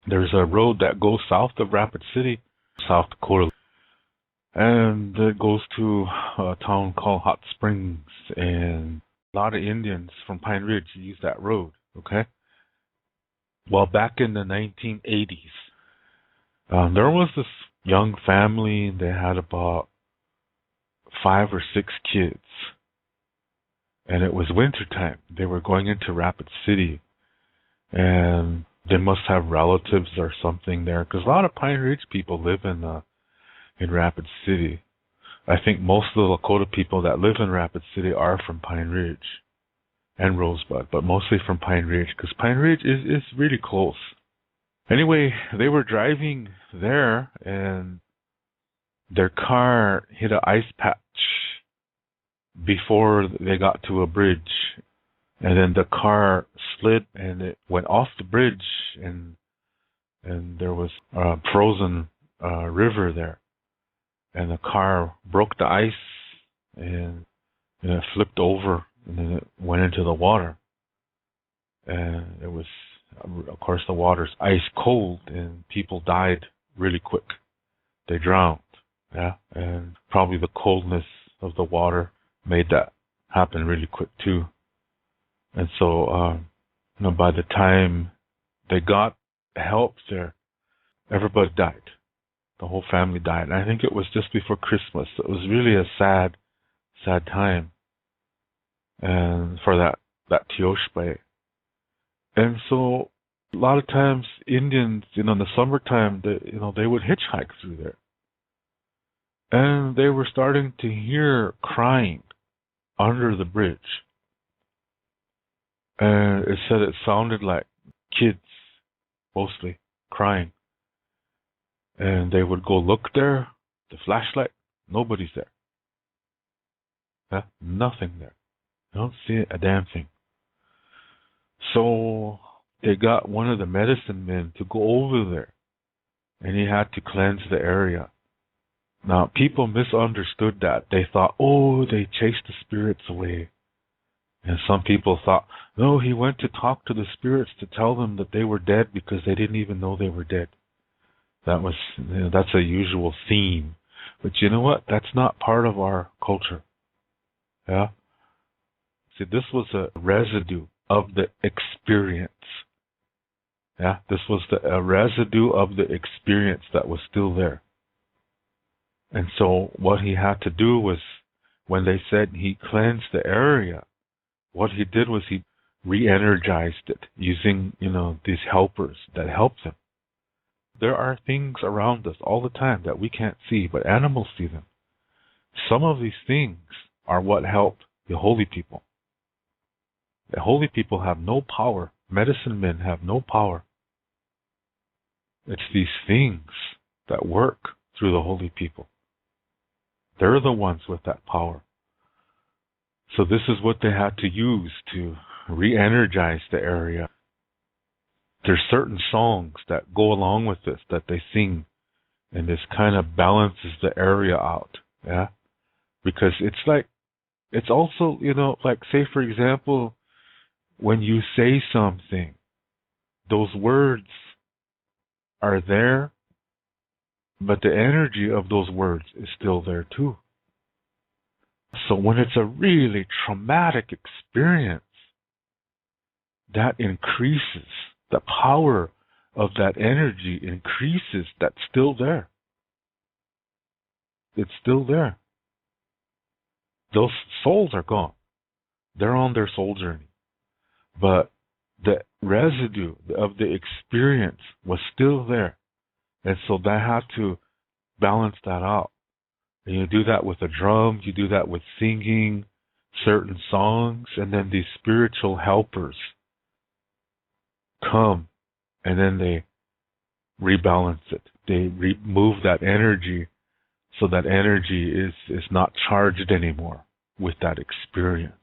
There's a road that goes south of Rapid City, South Dakota, and it goes to a town called Hot Springs, and a lot of Indians from Pine Ridge use that road, okay? Well, back in the 1980s, there was this young family. They had about 5 or 6 kids, and it was wintertime. They were going into Rapid City, and they must have relatives or something there, because a lot of Pine Ridge people live in Rapid City. I think most of the Lakota people that live in Rapid City are from Pine Ridge and Rosebud, but mostly from Pine Ridge, because Pine Ridge is really close. Anyway, they were driving there, and their car hit an ice patch before they got to a bridge. And then the car slid, and it went off the bridge, and there was a frozen river there. And the car broke the ice, and it flipped over, and then it went into the water. And it was, of course, the water's ice cold, and people died really quick. They drowned, yeah. And probably the coldness of the water made that happen really quick too. And so, by the time they got help there, everybody died. The whole family died. And I think it was just before Christmas. It was really a sad, sad time, and for that Tioshbe. And so, a lot of times Indians, in the summertime, they would hitchhike through there, and they were starting to hear crying under the bridge. And it said it sounded like kids, mostly, crying. And they would go look there, the flashlight, nobody's there. Yeah, nothing there. You don't see a damn thing. So they got one of the medicine men to go over there, and he had to cleanse the area. Now, people misunderstood that. They thought, they chased the spirits away. And some people thought, no, he went to talk to the spirits to tell them that they were dead because they didn't even know they were dead. That's a usual theme. But you know what? That's not part of our culture. Yeah? See, this was a residue of the experience. Yeah? This was a residue of the experience that was still there. And so what he had to do was, when they said he cleansed the area, what he did was he re-energized it using, these helpers that help them. There are things around us all the time that we can't see, but animals see them. Some of these things are what help the holy people. The holy people have no power. Medicine men have no power. It's these things that work through the holy people. They're the ones with that power. So this is what they had to use to re-energize the area. There's certain songs that go along with this that they sing, and this kind of balances the area out, yeah? Because it's also, like, say, for example, when you say something, those words are there, but the energy of those words is still there too. So when it's a really traumatic experience, that increases. The power of that energy increases. That's still there. It's still there. Those souls are gone. They're on their soul journey. But the residue of the experience was still there. And so they had to balance that out. And you do that with a drum, you do that with singing certain songs, and then these spiritual helpers come, and then they rebalance it. They remove that energy, so that energy is not charged anymore with that experience.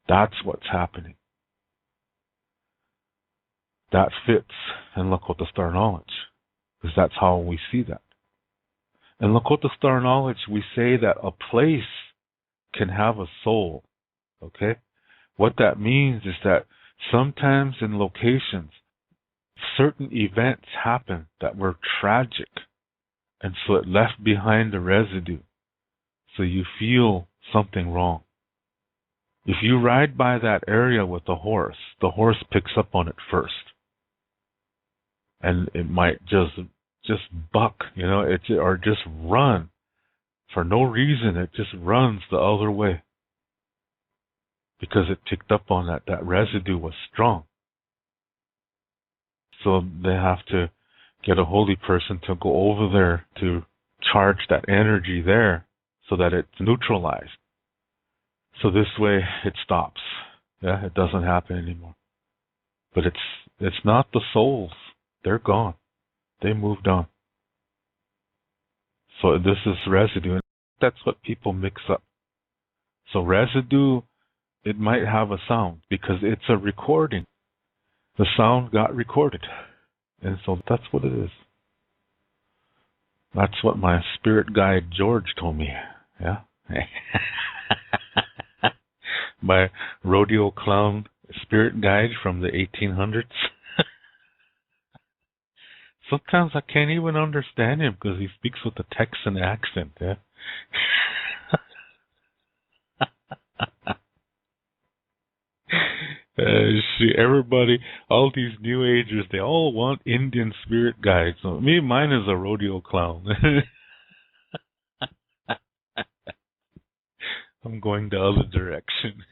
That's what's happening. That fits in Lakota Star Knowledge, because that's how we see that. In Lakota Star Knowledge, we say that a place can have a soul, okay? What that means is that sometimes in locations, certain events happened that were tragic, and so it left behind a residue. So you feel something wrong. If you ride by that area with the horse picks up on it first. And it might just buck, or just run. For no reason, it just runs the other way. Because it picked up on that residue was strong. So they have to get a holy person to go over there to charge that energy there so that it's neutralized. So this way it stops. Yeah, it doesn't happen anymore. But it's not the souls. They're gone. They moved on. So this is residue. And that's what people mix up. So residue, it might have a sound because it's a recording. The sound got recorded. And so that's what it is. That's what my spirit guide George told me. Yeah. My rodeo clown spirit guide from the 1800s. Sometimes I can't even understand him because he speaks with a Texan accent. Yeah. See, everybody, all these New Agers, they all want Indian spirit guides. So mine is a rodeo clown. I'm going the other direction.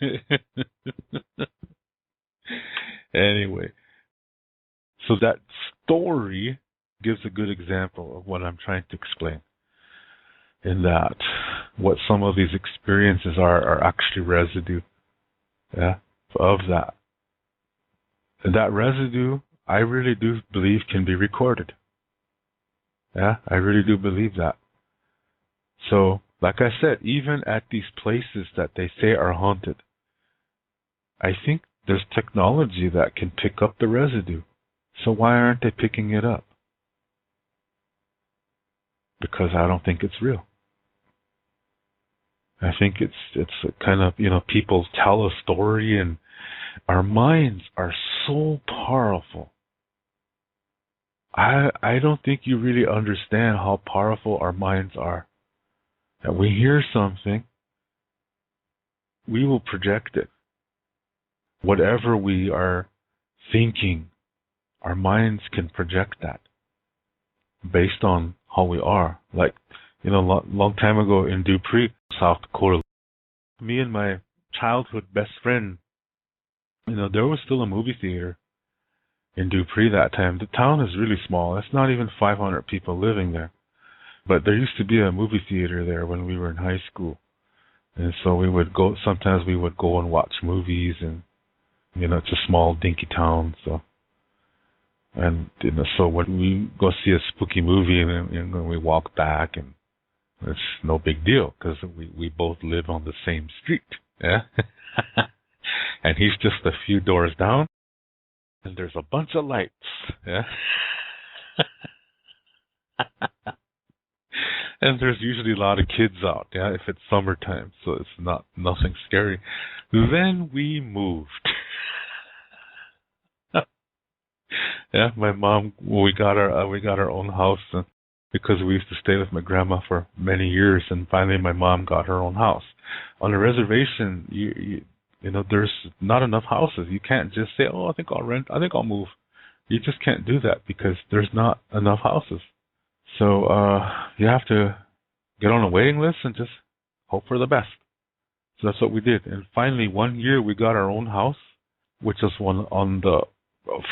Anyway, so that story gives a good example of what I'm trying to explain. In that, what some of these experiences are actually residue. Yeah, of that. And that residue, I really do believe can be recorded. Yeah, I really do believe that. So, like I said, even at these places that they say are haunted, I think there's technology that can pick up the residue. So why aren't they picking it up? Because I don't think it's real. I think it's a kind of, people tell a story and our minds are so powerful. I don't think you really understand how powerful our minds are. That we hear something, we will project it. Whatever we are thinking, our minds can project that based on how we are. Like, long time ago in Dupree, South Dakota, me and my childhood best friend, there was still a movie theater in Dupree that time. The town is really small. It's not even 500 people living there. But there used to be a movie theater there when we were in high school. And so sometimes we would go and watch movies, and, it's a small dinky town, so. And, so when we go see a spooky movie and we walk back, and it's no big deal because we both live on the same street. Yeah. And he's just a few doors down, and there's a bunch of lights. Yeah. And there's usually a lot of kids out, yeah, if it's summertime, so it's nothing scary. Then we moved. Yeah, my mom, we got our own house because we used to stay with my grandma for many years, and finally my mom got her own house. On a reservation, there's not enough houses. You can't just say, "Oh, I think I'll rent. I think I'll move." You just can't do that because there's not enough houses. So you have to get on a waiting list and just hope for the best. So that's what we did. And finally, one year we got our own house, which was one on the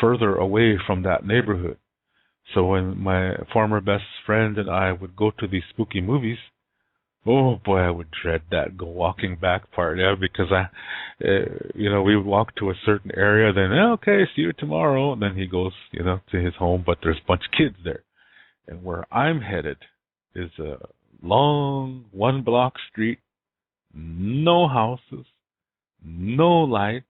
further away from that neighborhood. So when my former best friend and I would go to these spooky movies, oh boy, I would dread that walking back part, yeah, because we would walk to a certain area, then okay, see you tomorrow, and then he goes, to his home, but there's a bunch of kids there. And where I'm headed is a long 1-block street, no houses, no lights,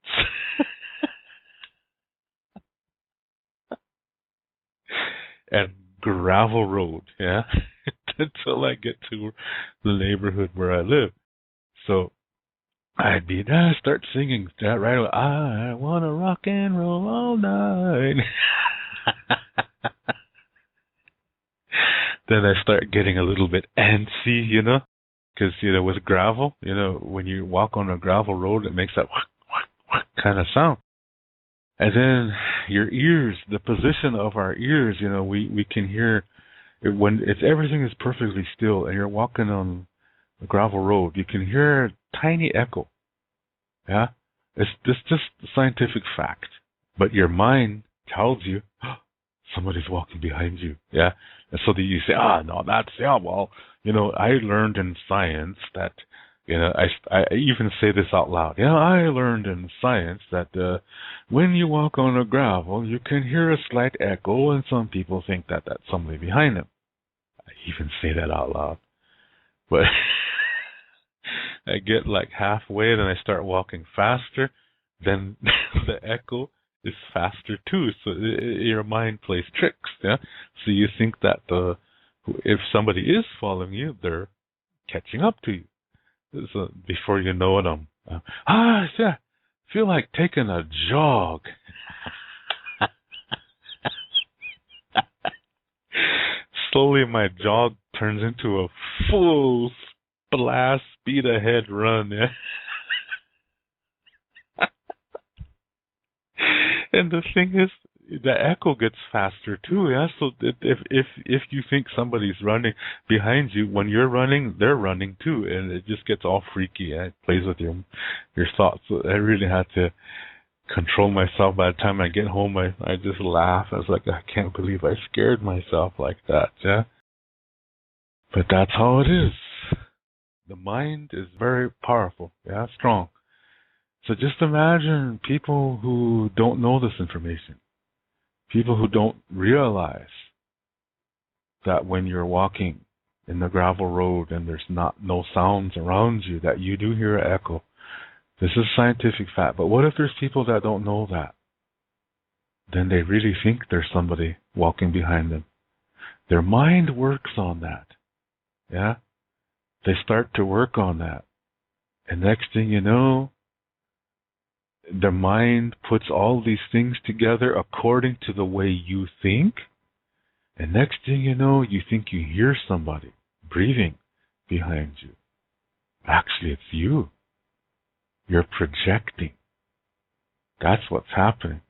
and gravel road, yeah, until I get to the neighborhood where I live. So I'd start singing that right away. I want to rock and roll all night. Then I start getting a little bit antsy, because, with gravel, when you walk on a gravel road, it makes that kind of sound. And then your ears, the position of our ears, we can hear it when everything is perfectly still and you're walking on a gravel road, you can hear a tiny echo. Yeah? It's just a scientific fact. But your mind tells you, somebody's walking behind you. Yeah? And so that you say, no, I learned in science that, I even say this out loud. I learned in science that when you walk on a gravel, you can hear a slight echo, and some people think that that's somebody behind them. I even say that out loud. But I get like halfway, then I start walking faster, then the echo is faster too. So your mind plays tricks. Yeah. So you think that if somebody is following you, they're catching up to you. So before you know it, I feel like taking a jog. Slowly, my jog turns into a full blast, speed ahead run. Yeah. And the thing is, the echo gets faster too. Yeah. So if you think somebody's running behind you, when you're running, they're running too, and it just gets all freaky. Yeah? It plays with your thoughts. So I really had to control myself. By the time I get home, I just laugh. I was like, I can't believe I scared myself like that. Yeah. But that's how it is. The mind is very powerful. Yeah, strong. So just imagine people who don't know this information. People who don't realize that when you're walking in the gravel road and there's no sounds around you, that you do hear an echo. This is scientific fact. But what if there's people that don't know that? Then they really think there's somebody walking behind them. Their mind works on that. Yeah? They start to work on that. And next thing you know, the mind puts all these things together according to the way you think. And next thing you know, you think you hear somebody breathing behind you. Actually, it's you. You're projecting. That's what's happening.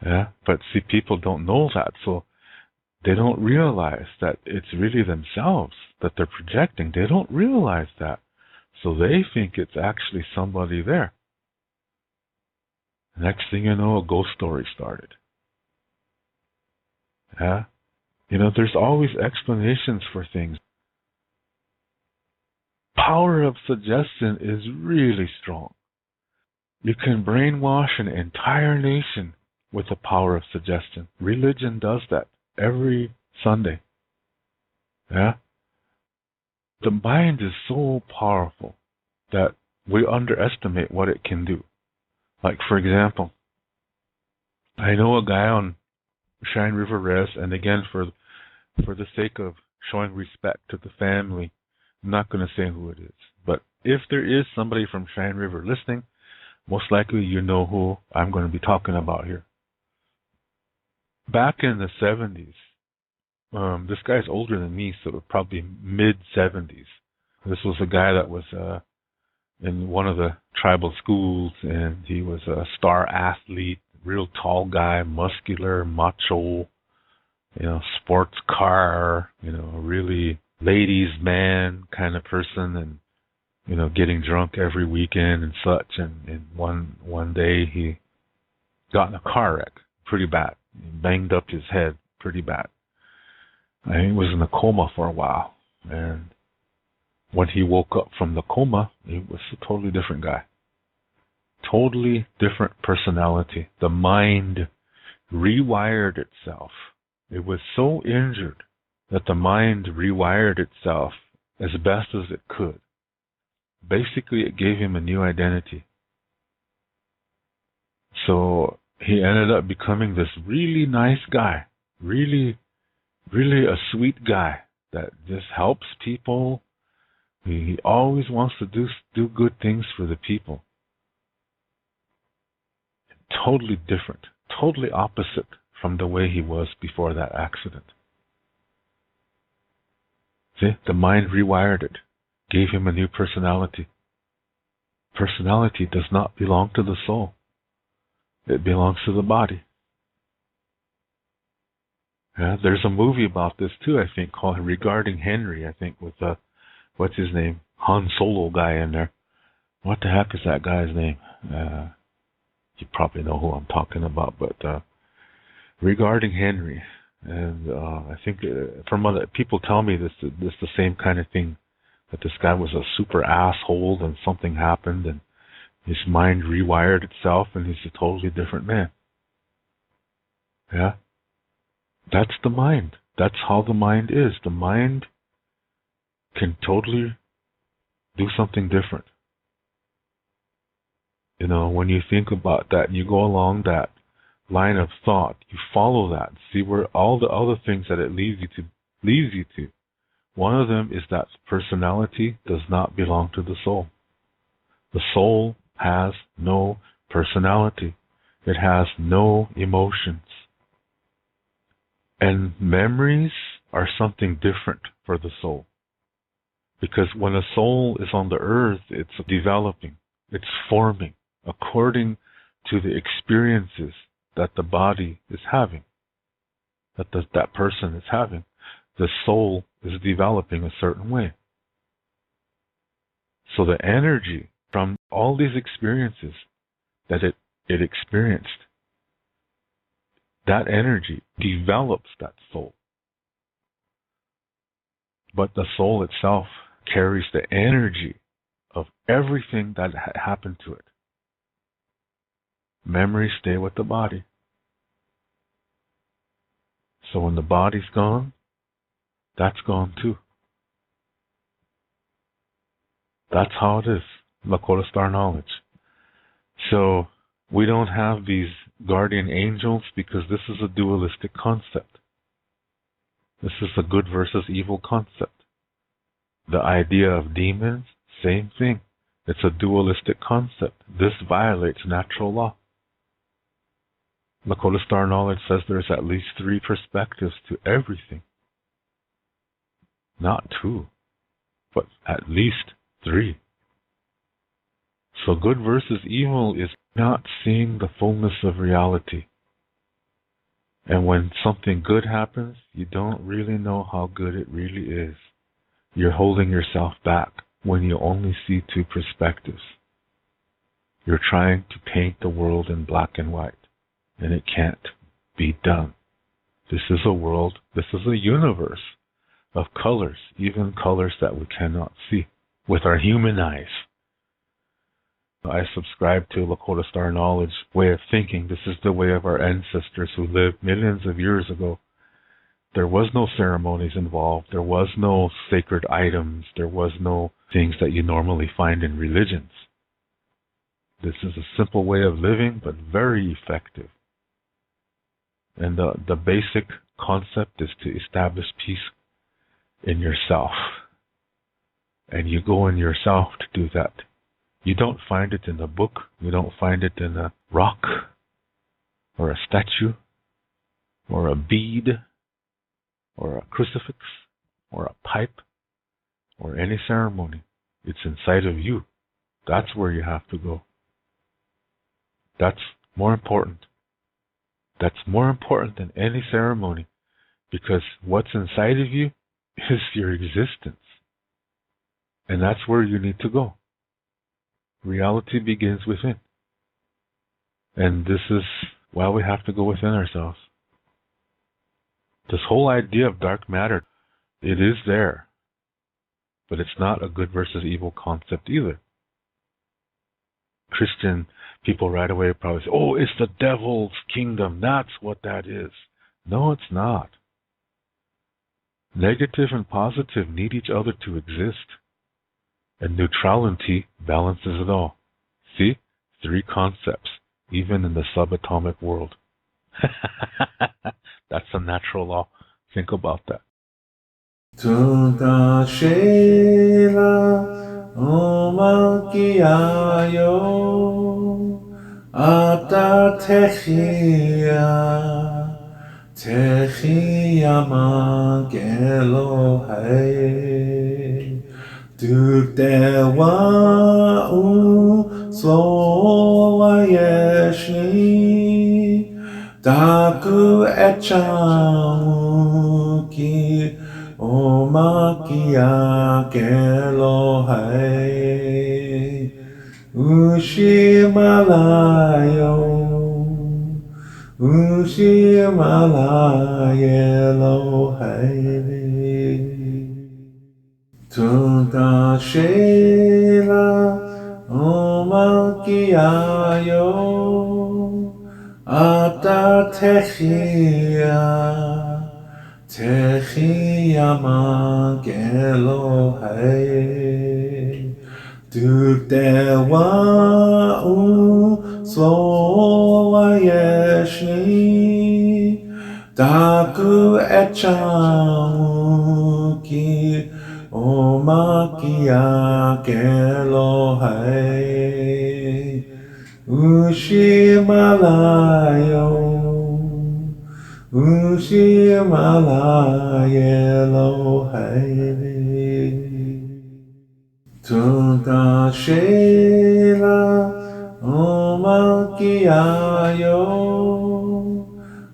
Yeah, but see, people don't know that, so they don't realize that it's really themselves that they're projecting. They don't realize that. So they think it's actually somebody there. Next thing you know, a ghost story started. Yeah? There's always explanations for things. Power of suggestion is really strong. You can brainwash an entire nation with the power of suggestion. Religion does that every Sunday. Yeah? The mind is so powerful that we underestimate what it can do. Like, for example, I know a guy on Cheyenne River Res, and again, for the sake of showing respect to the family, I'm not going to say who it is. But if there is somebody from Cheyenne River listening, most likely you know who I'm going to be talking about here. Back in the 70s, this guy's older than me, so probably mid-70s. This was a guy that was in one of the tribal schools, and he was a star athlete, real tall guy, muscular, macho, sports car, really ladies' man kind of person, and getting drunk every weekend and such. And one day he got in a car wreck, pretty bad. He banged up his head pretty bad. And he was in a coma for a while. And when he woke up from the coma, he was a totally different guy. Totally different personality. The mind rewired itself. It was so injured that the mind rewired itself as best as it could. Basically, it gave him a new identity. So he ended up becoming this really nice guy. Really, really a sweet guy that just helps people. He always wants to do good things for the people. Totally different. totally opposite from the way he was before that accident. See, the mind rewired it, gave him a new personality. Personality does not belong to the soul. It belongs to the body. Yeah, there's a movie about this too, I think, called Regarding Henry, I think, with what's his name? Han Solo guy in there. What the heck is that guy's name? You probably know who I'm talking about, but Regarding Henry. And I think from other people tell me this the same kind of thing, that this guy was a super asshole and something happened and his mind rewired itself and he's a totally different man. Yeah? That's the mind. That's how the mind is. The mind can totally do something different. You know, when you think about that and you go along that line of thought, you follow that, see where all the other things that it leads you to. One of them is that personality does not belong to the soul. The soul has no personality. It has no emotions. And memories are something different for the soul. Because when a soul is on the earth, it's developing, it's forming according to the experiences that the body is having, that person is having. The soul is developing a certain way. So the energy from all these experiences that it experienced, that energy develops that soul. But the soul itself carries the energy of everything that happened to it. Memories stay with the body. So when the body's gone, that's gone too. That's how it is, Lakota Star Knowledge. So we don't have these guardian angels because this is a dualistic concept. This is a good versus evil concept. The idea of demons, same thing. It's a dualistic concept. This violates natural law. Lakota Star Knowledge says there's at least 3 perspectives to everything. Not 2, but at least 3. So good versus evil is not seeing the fullness of reality. And when something good happens, you don't really know how good it really is. You're holding yourself back when you only see 2 perspectives. You're trying to paint the world in black and white, and it can't be done. This is a world, this is a universe of colors, even colors that we cannot see with our human eyes. I subscribe to Lakota Star Knowledge way of thinking. This is the way of our ancestors who lived millions of years ago. There was no ceremonies involved. There was no sacred items. There was no things that you normally find in religions. This is a simple way of living, but very effective. And the basic concept is to establish peace in yourself. And you go in yourself to do that. You don't find it in a book. You don't find it in a rock or a statue or a bead or a crucifix or a pipe or any ceremony. It's inside of you. That's where you have to go. That's more important. That's more important than any ceremony, because what's inside of you is your existence. And that's where you need to go. Reality begins within. And this is why we have to go within ourselves. This whole idea of dark matter, it is there. But it's not a good versus evil concept either. Christian people right away probably say, oh, it's the devil's kingdom. That's what that is. No, it's not. Negative and positive need each other to exist. And neutrality balances it all. See? 3 concepts, even in the subatomic world. That's a natural law. Think about that. Tuta Shela Omakiayo Ata Keya Mato Tukdewa Soayeshi Taku Echamuki Omakia Kelohai Ushimalayo Elohai Tunta Shela Omakiayo Ata Keya Mato Tukdewa Soayeshi Taku Echamuki Omakia Kelohai Ushimalayo Elohai Tunta Shela Omakiayo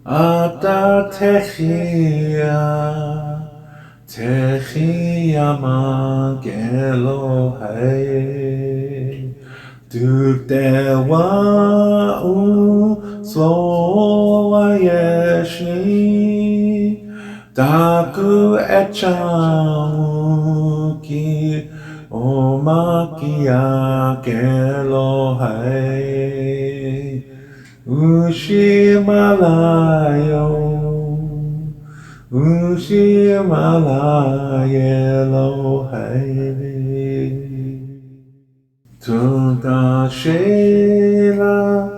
Ata Keya Mato Tukdewa Soayeshi Taku Echamuki Omakia Kelohai Ushimalayo Elohai Tunta Shela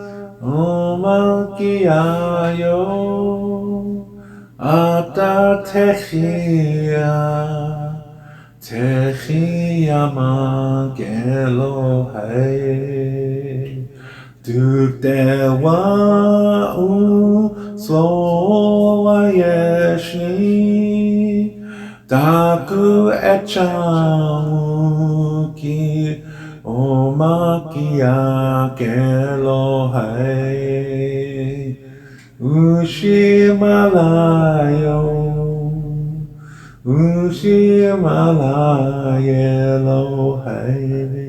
Omakiayo Ata Keya Mato Tukdewa Soayeshi Taku Echamuki Omakia Kelohai Ushimalayo Elohai